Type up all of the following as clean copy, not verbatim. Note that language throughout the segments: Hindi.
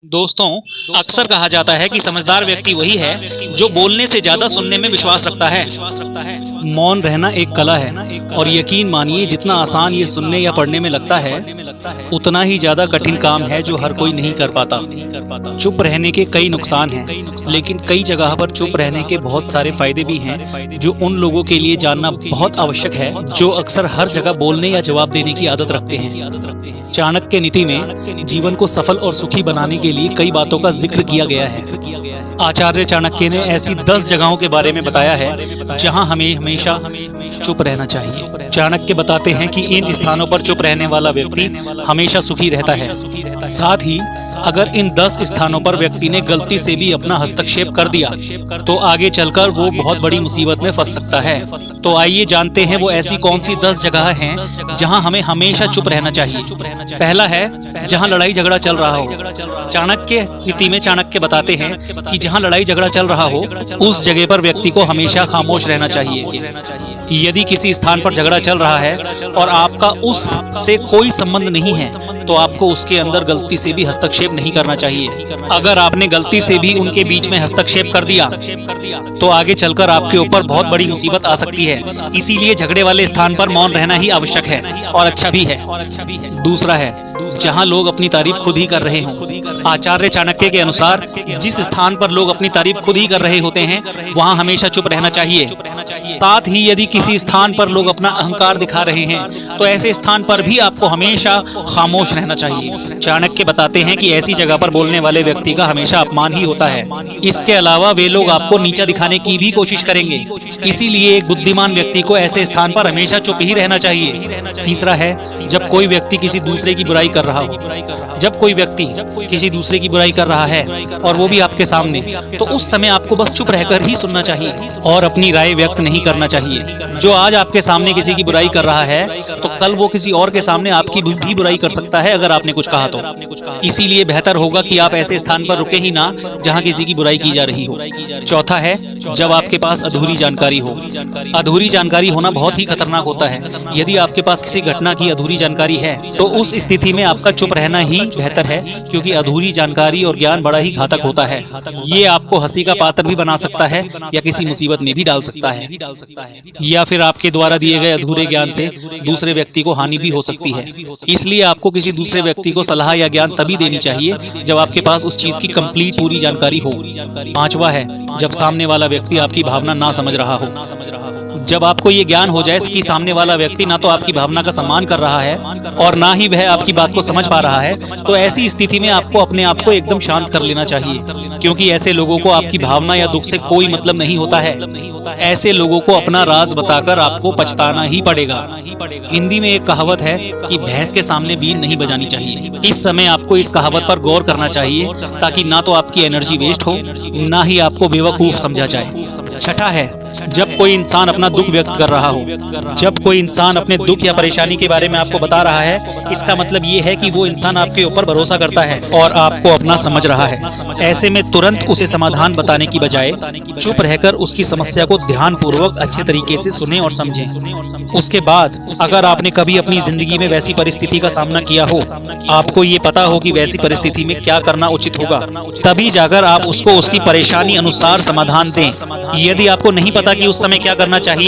दोस्तों, अक्सर कहा जाता है कि समझदार व्यक्ति वही है जो बोलने से ज्यादा सुनने में विश्वास रखता है। मौन रहना एक कला है और यकीन मानिए जितना आसान ये सुनने या पढ़ने में लगता है उतना ही ज्यादा कठिन काम है जो हर कोई नहीं कर पाता। चुप रहने के कई नुकसान हैं, लेकिन कई जगह पर चुप रहने के बहुत सारे फायदे भी हैं जो उन लोगों के लिए जानना बहुत आवश्यक है जो अक्सर हर जगह बोलने या जवाब देने की आदत रखते हैं। चाणक्य नीति में जीवन को सफल और सुखी बनाने के लिए कई बातों का जिक्र किया गया है। आचार्य चाणक्य ने ऐसी 10 जगहों के बारे में बताया है जहां हमें हमेशा चुप रहना चाहिए। चाणक्य बताते हैं कि इन स्थानों पर चुप रहने वाला व्यक्ति हमेशा सुखी रहता है। साथ ही अगर इन 10 स्थानों पर व्यक्ति ने गलती से भी अपना हस्तक्षेप कर दिया तो आगे चलकर वो बहुत बड़ी मुसीबत में फंस सकता है। तो आइए जानते हैं वो ऐसी कौन सी 10 जगह हैं जहां हमें हमेशा चुप रहना चाहिए। पहला है जहां लड़ाई झगड़ा चल रहा हो। चाणक्य नीति में चाणक्य बताते हैं कि जहां लड़ाई झगड़ा चल रहा हो उस जगह पर व्यक्ति को हमेशा खामोश रहना चाहिए। यदि किसी स्थान पर झगड़ा चल रहा है और आपका उससे कोई संबंध नहीं है तो आपको उसके अंदर गलती से भी हस्तक्षेप नहीं करना चाहिए। अगर आपने गलती से भी उनके बीच में हस्तक्षेप कर दिया तो आगे चलकर आपके ऊपर बहुत बड़ी मुसीबत आ सकती है। इसीलिए झगड़े वाले स्थान पर मौन रहना ही आवश्यक है और अच्छा भी है। दूसरा है जहां लोग अपनी तारीफ खुद ही कर रहे हों। आचार्य चाणक्य के अनुसार जिस स्थान पर लोग अपनी तारीफ खुद ही कर रहे होते हैं वहां हमेशा चुप रहना चाहिए। साथ ही यदि किसी स्थान पर लोग अपना अहंकार दिखा रहे हैं तो ऐसे स्थान पर भी आपको हमेशा खामोश रहना चाहिए। चाणक्य बताते हैं कि ऐसी जगह पर बोलने वाले व्यक्ति का हमेशा अपमान ही होता है। इसके अलावा वे लोग आपको नीचा दिखाने की भी कोशिश करेंगे। इसीलिए एक बुद्धिमान व्यक्ति को ऐसे स्थान पर हमेशा चुप ही रहना चाहिए। तीसरा है जब कोई व्यक्ति किसी दूसरे की बुराई कर रहा हो। जब कोई व्यक्ति किसी दूसरे की बुराई कर रहा है और वो भी आपके सामने, तो उस समय आपको बस चुप रहकर ही सुनना चाहिए और अपनी राय व्यक्त नहीं करना चाहिए। जो आज आपके सामने किसी की बुराई कर रहा है तो कल वो किसी और के सामने आपकी भी बुराई कर सकता है अगर आपने कुछ कहा तो। इसीलिए बेहतर होगा कि आप ऐसे स्थान पर रुके ही ना जहां किसी की बुराई की जा रही हो। चौथा है जब आपके पास अधूरी जानकारी हो। अधूरी जानकारी होना बहुत ही खतरनाक होता है। यदि आपके पास किसी घटना की अधूरी जानकारी है तो उस स्थिति में आपका चुप रहना ही बेहतर है, क्योंकि अधूरी जानकारी और ज्ञान बड़ा ही घातक होता है। ये आपको हंसी का पात्र भी बना सकता है या किसी मुसीबत में भी डाल सकता है, या फिर आपके द्वारा दिए गए अधूरे ज्ञान से दूसरे व्यक्ति को हानि भी हो सकती है। इसलिए आपको किसी दूसरे व्यक्ति को सलाह या ज्ञान तभी देनी चाहिए जब आपके पास उस चीज की कंप्लीट पूरी जानकारी हो। पांचवा है जब सामने वाला व्यक्ति आपकी भावना ना समझ रहा हो। जब आपको ये ज्ञान हो जाए कि सामने वाला व्यक्ति ना तो आपकी भावना का सम्मान कर रहा है और ना ही वह आपकी बात को समझ पा रहा है, तो ऐसी स्थिति में आपको अपने आप को एकदम शांत कर लेना चाहिए, क्योंकि ऐसे लोगों को आपकी भावना या दुख से कोई मतलब नहीं होता है। ऐसे लोगों को अपना राज बताकर आपको पछताना ही पड़ेगा। हिंदी में एक कहावत है कि भैंस के सामने बीन नहीं बजानी चाहिए। इस समय आपको इस कहावत पर गौर करना चाहिए ताकि ना तो आपकी एनर्जी वेस्ट हो, ना ही आपको बेवकूफ समझा जाए। छठा है जब कोई इंसान अपना दुख व्यक्त कर रहा हो। जब कोई इंसान अपने दुख या परेशानी के बारे में आपको बता रहा है, इसका मतलब ये है कि वो इंसान आपके ऊपर भरोसा करता है और आपको अपना समझ रहा है। ऐसे में तुरंत उसे समाधान बताने की बजाय चुप रहकर उसकी समस्या को ध्यानपूर्वक अच्छे तरीके से सुने और समझें। उसके बाद अगर आपने कभी अपनी जिंदगी में वैसी परिस्थिति का सामना किया हो, आपको ये पता हो कि वैसी परिस्थिति में क्या करना उचित होगा, तभी जाकर आप उसको उसकी परेशानी अनुसार समाधान दें। यदि आपको नहीं पता कि उस समय क्या करना चाहिए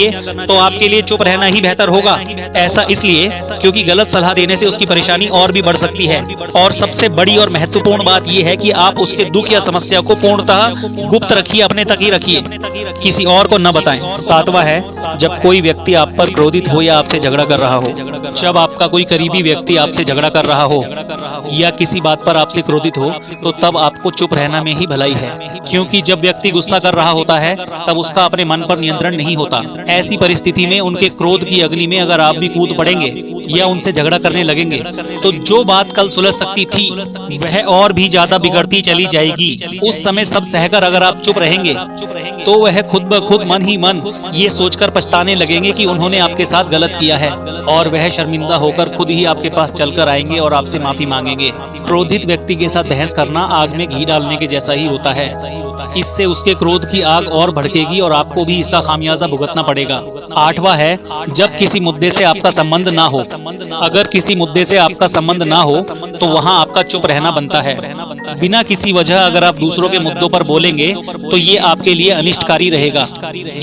तो आपके लिए चुप रहना ही बेहतर होगा। ऐसा इसलिए क्योंकि गलत सलाह देने से उसकी परेशानी और भी बढ़ सकती है। और सबसे बड़ी और महत्वपूर्ण बात यह है कि आप उसके दुख या समस्या को पूर्णतः गुप्त रखिए, अपने तक ही रखिए, किसी और को न बताएं। सातवां है जब कोई व्यक्ति आप पर क्रोधित हो या आपसे झगड़ा कर रहा हो। जब आपका कोई करीबी व्यक्ति आपसे झगड़ा कर रहा हो या किसी बात पर आपसे क्रोधित हो तो तब आपको चुप रहना में ही भलाई है, क्योंकि जब व्यक्ति गुस्सा कर रहा होता है तब उसका अपने मन पर नियंत्रण नहीं होता। ऐसी परिस्थिति में उनके क्रोध की अग्नि में अगर आप भी कूद पड़ेंगे या उनसे झगड़ा करने लगेंगे तो जो बात कल सुलझ सकती थी वह और भी ज्यादा बिगड़ती चली जाएगी। उस समय सब सहकर अगर आप चुप रहेंगे तो वह खुद ब खुद मन ही मन ये सोचकर पछताने लगेंगे कि उन्होंने आपके साथ गलत किया है, और वह शर्मिंदा होकर खुद ही आपके पास चलकर आएंगे और आपसे माफी मांगेंगे। क्रोधित व्यक्ति के साथ बहस करना आग में घी डालने के जैसा ही होता है। इससे उसके क्रोध की आग और भड़केगी और आपको भी इसका खामियाजा भुगतना पड़ेगा। आठवां है जब किसी मुद्दे से आपका संबंध ना हो। अगर किसी मुद्दे से आपका संबंध ना हो तो वहां आपका चुप रहना बनता है। बिना किसी वजह अगर आप दूसरों के मुद्दों पर बोलेंगे तो ये आपके लिए अनिष्टकारी रहेगा।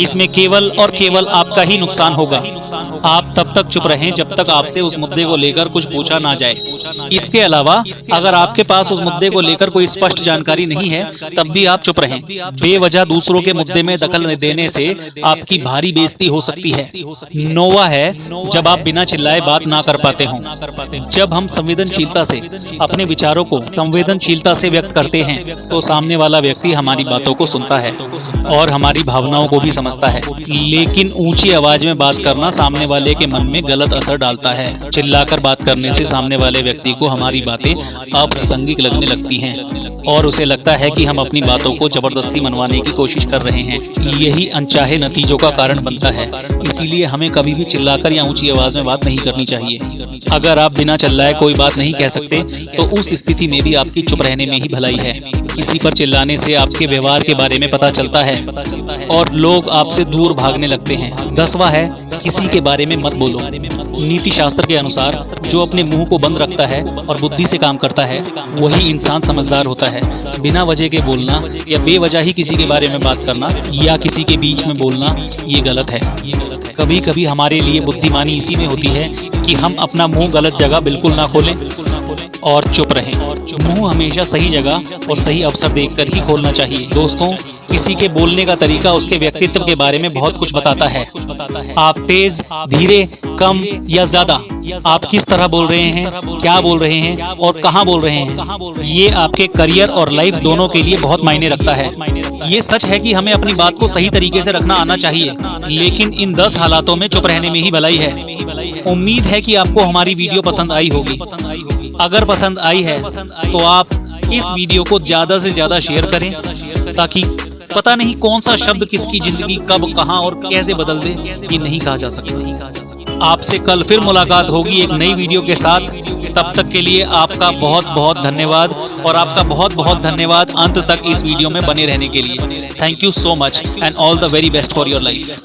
इसमें केवल और केवल आपका ही नुकसान होगा। आप तब तक चुप रहें जब तक आपसे उस मुद्दे को लेकर कुछ पूछा ना जाए। इसके अलावा अगर आपके पास उस मुद्दे को लेकर कोई स्पष्ट जानकारी नहीं है तब भी आप चुप रहें। बेवजह दूसरों के मुद्दे में दखल देने से आपकी भारी बेइज्जती हो सकती है। नौवा है जब आप बिना चिल्लाए बात ना कर पाते हों। जब हम संवेदनशीलता से अपने विचारों को संवेदनशीलता से व्यक्त करते हैं तो सामने वाला व्यक्ति हमारी बातों को सुनता है और हमारी भावनाओं को भी समझता है। लेकिन ऊंची आवाज में बात करना सामने वाले के मन में गलत असर डालता है। चिल्लाकर बात करने से सामने वाले व्यक्ति को हमारी बातें अप्रासंगिक लगने लगती हैं और उसे लगता है कि हम अपनी बातों को जबरदस्ती मनवाने की कोशिश कर रहे हैं। यही अनचाहे नतीजों का कारण बनता है। इसीलिए हमें कभी भी चिल्लाकर या ऊंची आवाज में बात नहीं करनी चाहिए। अगर आप बिना चिल्लाए कोई बात नहीं कह सकते तो उस स्थिति में भी आपकी चुप रहने में ही भलाई है। किसी पर चिल्लाने से आपके व्यवहार के बारे में पता चलता है और लोग आपसे दूर भागने लगते हैं। 10वां है किसी के बारे में मत बोलो। नीति शास्त्र के अनुसार जो अपने मुंह को बंद रखता है और बुद्धि से काम करता है वही इंसान समझदार होता है। बिना वजह के बोलना या बेवजह ही किसी के बारे में बात करना या किसी के बीच में बोलना ये गलत है। कभी कभी हमारे लिए बुद्धिमानी इसी में होती है कि हम अपना मुंह गलत जगह बिल्कुल ना खोलें और चुप रहें। मुंह हमेशा सही जगह और सही अवसर देखकर ही खोलना चाहिए। दोस्तों, किसी के बोलने का तरीका उसके व्यक्तित्व के बारे में बहुत कुछ बताता है। आप तेज, धीरे, कम या ज्यादा, आप किस तरह बोल रहे हैं, क्या बोल रहे हैं और कहां बोल रहे हैं, ये आपके करियर और लाइफ दोनों के लिए बहुत मायने रखता है। ये सच है कि हमें अपनी बात को सही तरीके से रखना आना चाहिए, लेकिन इन 10 हालातों में चुप रहने में ही भलाई है। उम्मीद है कि आपको हमारी वीडियो पसंद आई होगी। अगर पसंद आई है तो आप इस वीडियो को ज्यादा से ज्यादा शेयर करें ताकि पता नहीं कौन सा शब्द किसकी जिंदगी कब, कहां और कैसे बदल दे, ये नहीं कहा जा सकता। आपसे कल फिर मुलाकात होगी एक नई वीडियो के साथ। तब तक के लिए आपका बहुत बहुत धन्यवाद और आपका बहुत बहुत धन्यवाद अंत तक इस वीडियो में बने रहने के लिए। Thank you so much and all the very best for your life.